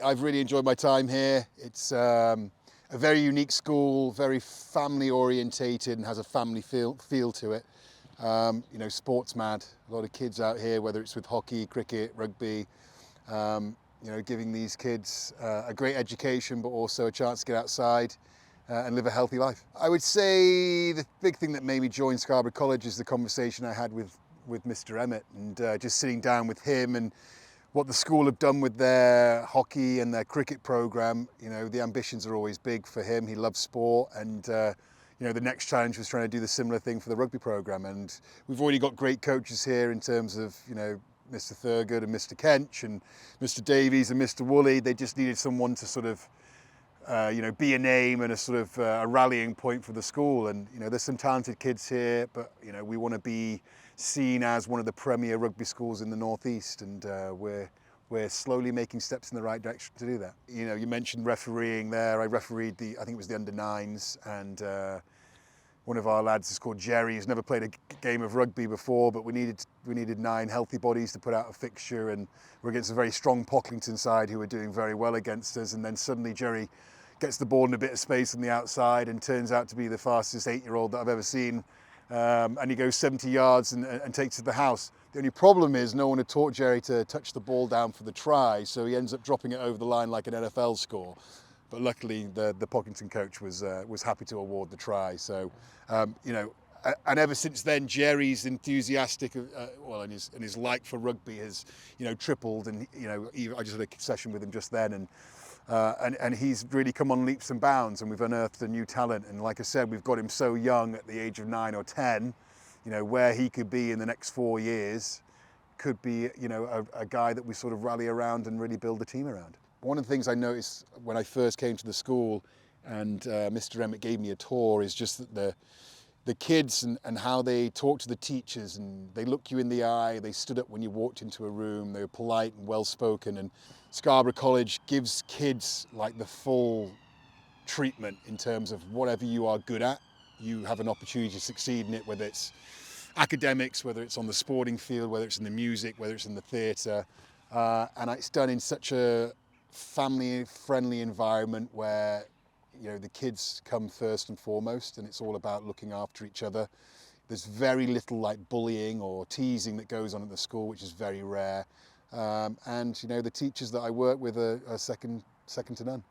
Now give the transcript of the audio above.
I've really enjoyed my time here. It's a very unique school, very family orientated and has a family feel to it. Sports mad, a lot of kids out here, whether it's with hockey, cricket, rugby, giving these kids a great education, but also a chance to get outside and live a healthy life. I would say the big thing that made me join Scarborough College is the conversation I had with Mr. Emmett, and just sitting down with him and what the school have done with their hockey and their cricket program. The ambitions are always big for him. He loves sport, and the next challenge was trying to do the similar thing for the rugby program. And we've already got great coaches here in terms of Mr. Thurgood and Mr. Kench and Mr. Davies and Mr. Woolley. They just needed someone to sort of be a name and a sort of a rallying point for the school. And there's some talented kids here, but we want to be seen as one of the premier rugby schools in the Northeast, and we're slowly making steps in the right direction to do that. You mentioned refereeing there. I refereed I think it was the under-9s, and one of our lads is called Jerry. He's never played a game of rugby before, but we needed 9 healthy bodies to put out a fixture, and we're against a very strong Pocklington side who are doing very well against us. And then suddenly Jerry gets the ball in a bit of space on the outside and turns out to be the fastest 8-year-old that I've ever seen. And he goes 70 yards and takes it to the house. The only problem is no one had taught Jerry to touch the ball down for the try, so he ends up dropping it over the line like an NFL score. But luckily, the Pocklington coach was happy to award the try. So, and ever since then, Jerry's enthusiastic, and his like for rugby has, tripled. And I just had a session with him just then, and he's really come on leaps and bounds, and we've unearthed a new talent. And like I said, we've got him so young at the age of 9 or 10. Where he could be in the next 4 years could be, a guy that we sort of rally around and really build a team around. One of the things I noticed when I first came to the school, and Mr. Emmett gave me a tour, is just that the kids and how they talk to the teachers, and they look you in the eye, they stood up when you walked into a room, they were polite and well-spoken. And Scarborough College gives kids like the full treatment in terms of whatever you are good at, you have an opportunity to succeed in it, whether it's academics, whether it's on the sporting field, whether it's in the music, whether it's in the theatre. And it's done in such a family-friendly environment where the kids come first and foremost, and it's all about looking after each other. There's very little like bullying or teasing that goes on at the school, which is very rare. And the teachers that I work with are second to none.